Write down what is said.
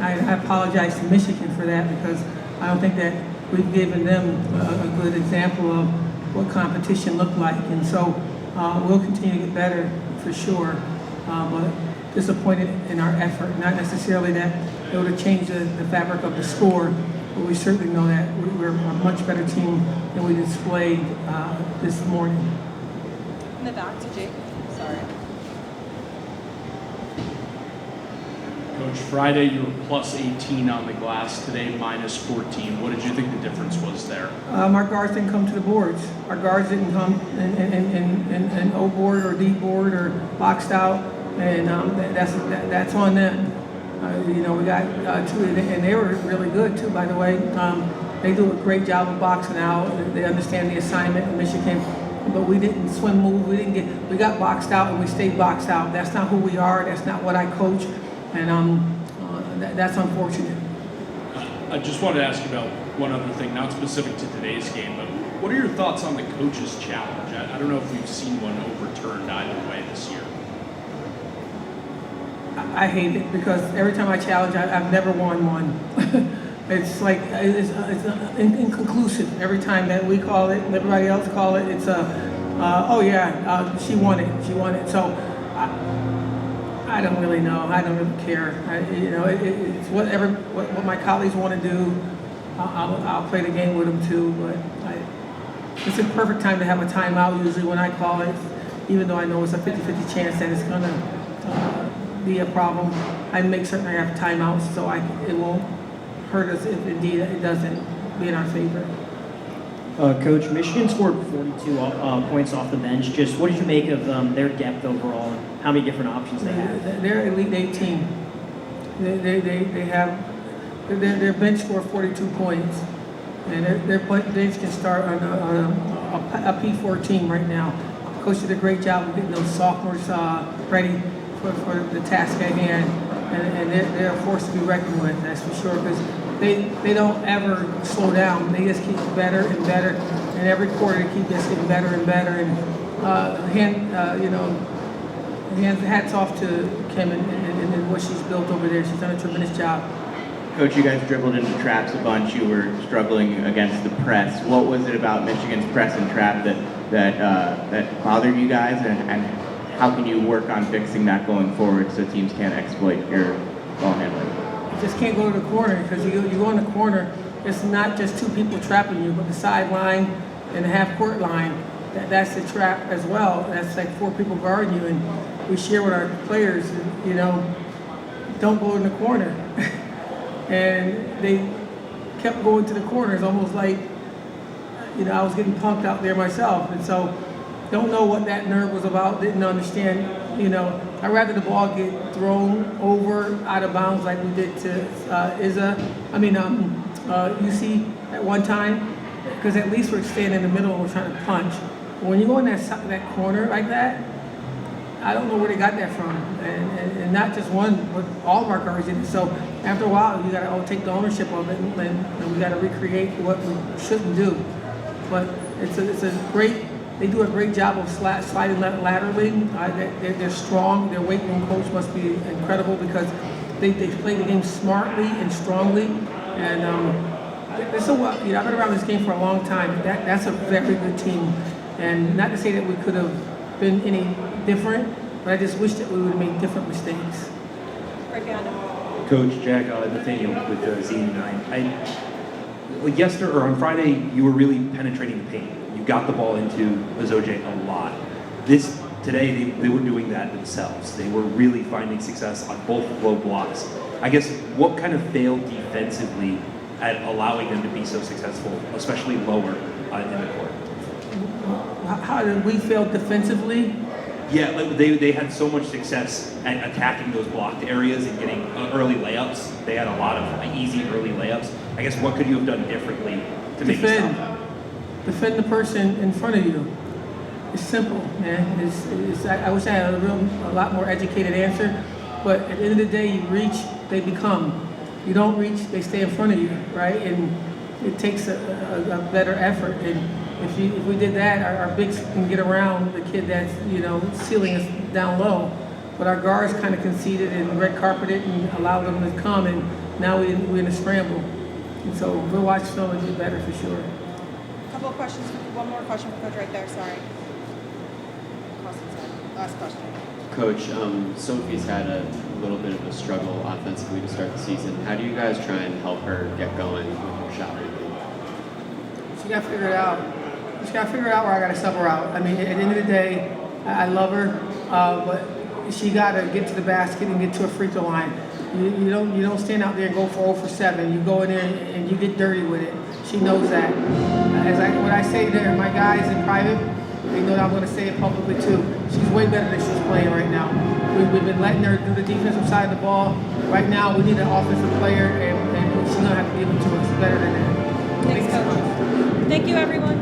I apologize to Michigan for that because I don't think that we've given them a good example of what competition looked like. And so we'll continue to get better for sure, but disappointed in our effort. Not necessarily that it would have changed the fabric of the score, but we certainly know that we're a much better team than we displayed this morning. In the back to Jake. Sorry. Coach, Friday you were plus 18 on the glass, today minus 14. What did you think the difference was there? Our guards didn't come to the boards. Our guards didn't come in O board or D board or boxed out, and that's on them. We got two, and they were really good too, by the way. They do a great job of boxing out. They understand the assignment in Michigan, but we didn't swim move. We got boxed out and we stayed boxed out. That's not who we are. That's not what I coach, and that's unfortunate. I just wanted to ask you about one other thing, not specific to today's game, but what are your thoughts on the coach's challenge? I don't know if we've seen one overturned either way this year. I hate it because every time I challenge, I've never won one. It's like it's inconclusive every time that we call it and everybody else call it. It's she won it. So I don't really know. I don't really care. It's what my colleagues want to do. I'll play the game with them too. But it's a perfect time to have a timeout usually when I call it, even though I know it's a 50-50 chance that it's gonna be a problem. I make certain I have timeouts so it won't hurt us if indeed it doesn't be in our favor. Coach, Michigan scored 42 points off the bench. Just what did you make of their depth overall and how many different options they have? They're Elite 8 team. They have their bench scored 42 points, and their bench can start on a P4 team right now. Coach did a great job of getting those sophomores ready for the task at hand, and they're a force to be reckoned with, that's for sure, because they don't ever slow down. They just keep better and better, and every quarter they keep just getting better and better. And hats off to Kim and what she's built over there. She's done a tremendous job. Coach, you guys dribbled into traps a bunch. You were struggling against the press. What was it about Michigan's press and trap that bothered you guys, and how can you work on fixing that going forward so teams can't exploit your ball handling? You just can't go to the corner because you go in the corner, it's not just two people trapping you, but the sideline and the half-court line. That's the trap as well. That's like four people guarding you, and we share with our players, don't go in the corner. And they kept going to the corners, almost like, I was getting punked out there myself. And so, don't know what that nerve was about, didn't understand, I'd rather the ball get thrown over out of bounds like we did to UC at one time, because at least we're staying in the middle and we're trying to punch. But when you go in that corner like that, I don't know where they got that from, and not just one, but all of our guards did it. So after a while, you got to take the ownership of it, and we got to recreate what we shouldn't do. But it's a great. They do a great job of sliding laterally. They're strong. Their weight room coach must be incredible because they play the game smartly and strongly. And I've been around this game for a long time. That's a very good team. And not to say that we could have been any different, but I just wish that we would have made different mistakes. Coach Jack, Nathaniel with Z89. Yesterday or on Friday, you were really penetrating the paint. You got the ball into Azoje a lot. Today, they were doing that themselves. They were really finding success on both low blocks. I guess what kind of failed defensively at allowing them to be so successful, especially lower in the court? How did we fail defensively? Yeah, they had so much success at attacking those blocked areas and getting early layups. They had a lot of easy early layups. I guess what could you have done differently to make it stop? Defend the person in front of you. It's simple, man. I wish I had a lot more educated answer, but at the end of the day, you reach, they become. You don't reach, they stay in front of you, right? And it takes a better effort. And if we did that, our bigs can get around the kid that's sealing us down low. But our guards kind of conceded and red carpeted and allowed them to come. And Now we're in a scramble. And so we'll watch film and get better for sure. Couple of questions, one more question for Coach right there, sorry. Cross inside. Last question. Coach, Sophie's had a little bit of a struggle offensively to start the season. How do you guys try and help her get going with her shot making? She got to figure it out. She got to figure out where I got to sub her out. I mean, at the end of the day, I love her, but she got to get to the basket and get to a free throw line. You don't stand out there and go for 0 for 7. You go in there and you get dirty with it. She knows that. When I say to her, my guys in private, they know that I'm going to say it publicly too. She's way better than she's playing right now. We've been letting her do the defensive side of the ball. Right now, we need an offensive player, and she's going to have to give it to us better than that. Thanks, Coach. Thank you, everyone.